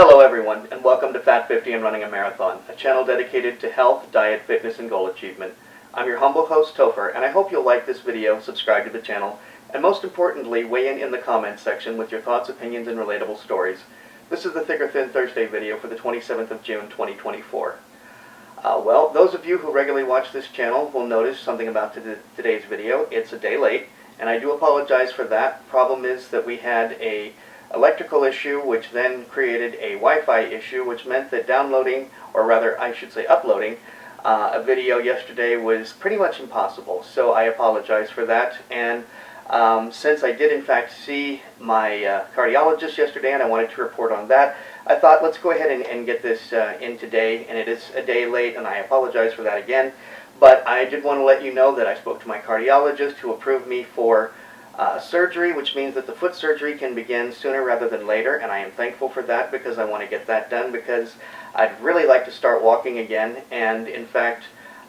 Hello everyone, and welcome to Fat 50 and Running a Marathon, a channel dedicated to health, diet, fitness, and goal achievement. I'm your humble host, Topher, and I hope you'll like this video, subscribe to the channel, and most importantly, weigh in the comments section with your thoughts, opinions, and relatable stories. This is the Thick or Thin Thursday video for the 27th of June, 2024. Well, those of you who regularly watch this channel will notice something about today's video. It's a day late, and I do apologize for that. Problem is that we had a electrical issue, which then created a Wi-Fi issue, which meant that downloading, or rather I should say uploading, a video yesterday was pretty much impossible. So I apologize for that. And since I did in fact see my cardiologist yesterday and I wanted to report on that, I thought let's go ahead and get this in today. And it is a day late, and I apologize for that again. But I did want to let you know that I spoke to my cardiologist, who approved me for surgery, which means that the foot surgery can begin sooner rather than later, and I am thankful for that because I want to get that done because I'd really like to start walking again. And in fact,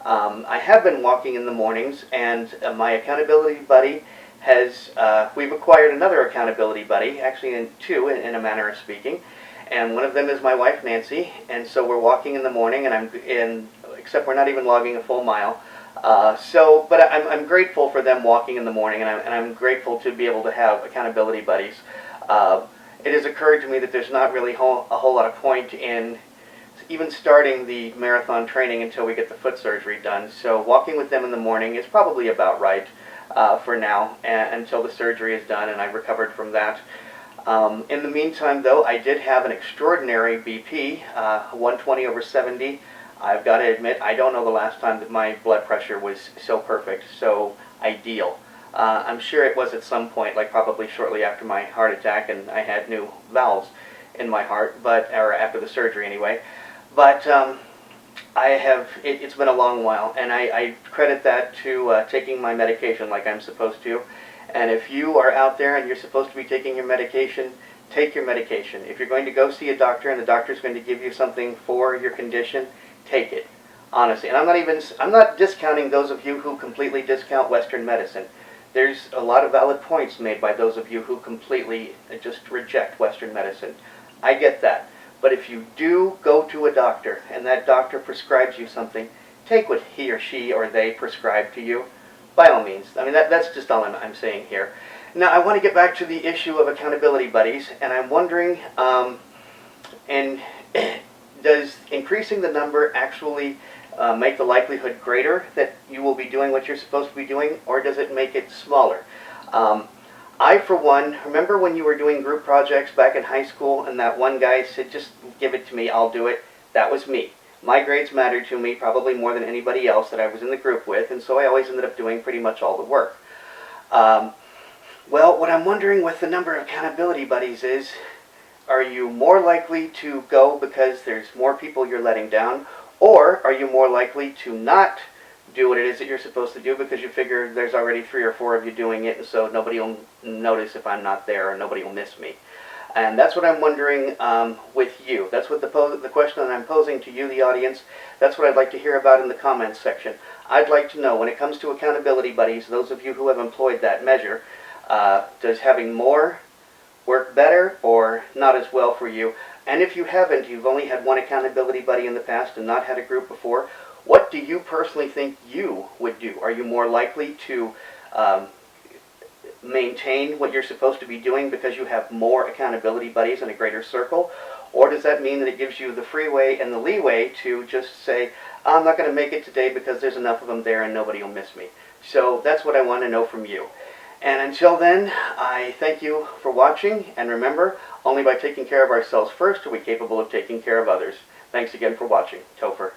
I have been walking in the mornings, and my accountability buddy has, we've acquired another accountability buddy, actually two in a manner of speaking, and one of them is my wife Nancy, and so we're walking in the morning, and except we're not even logging a full mile. But I'm grateful for them walking in the morning, and I'm grateful to be able to have accountability buddies. It has occurred to me that there's not really a whole lot of point in even starting the marathon training until we get the foot surgery done. So walking with them in the morning is probably about right for now, until the surgery is done and I've recovered from that. In the meantime, though, I did have an extraordinary BP, 120/70. I've got to admit, I don't know the last time that my blood pressure was so perfect, so ideal. I'm sure it was at some point, like probably shortly after my heart attack, and I had new valves in my heart, or after the surgery anyway. But it's been a long while, and I credit that to taking my medication like I'm supposed to. And if you are out there and you're supposed to be taking your medication, take your medication. If you're going to go see a doctor and the doctor's going to give you something for your condition, take it, honestly. And I'm not discounting those of you who completely discount Western medicine. There's a lot of valid points made by those of you who completely just reject Western medicine. I get that. But if you do go to a doctor and that doctor prescribes you something, take what he or she or they prescribe to you, by all means. I mean, that's just all I'm saying here. Now, I want to get back to the issue of accountability buddies, and I'm wondering, does increasing the number actually make the likelihood greater that you will be doing what you're supposed to be doing, or does it make it smaller? I, for one, remember when you were doing group projects back in high school and that one guy said, just give it to me, I'll do it? That was me. My grades mattered to me probably more than anybody else that I was in the group with, and so I always ended up doing pretty much all the work. Well, what I'm wondering with the number of accountability buddies is, are you more likely to go because there's more people you're letting down, or are you more likely to not do what it is that you're supposed to do because you figure there's already 3 or 4 of you doing it, and so nobody will notice if I'm not there, or nobody will miss me? And that's what I'm wondering with you. That's what the question that I'm posing to you, the audience. That's what I'd like to hear about in the comments section. I'd like to know, when it comes to accountability buddies, those of you who have employed that measure, does having more work better or not as well for you? And if you haven't, you've only had one accountability buddy in the past and not had a group before, what do you personally think you would do? Are you more likely to maintain what you're supposed to be doing because you have more accountability buddies in a greater circle? Or does that mean that it gives you the freeway and the leeway to just say, I'm not going to make it today because there's enough of them there and nobody will miss me? So that's what I want to know from you. And until then, I thank you for watching, and remember, only by taking care of ourselves first are we capable of taking care of others. Thanks again for watching. Topher.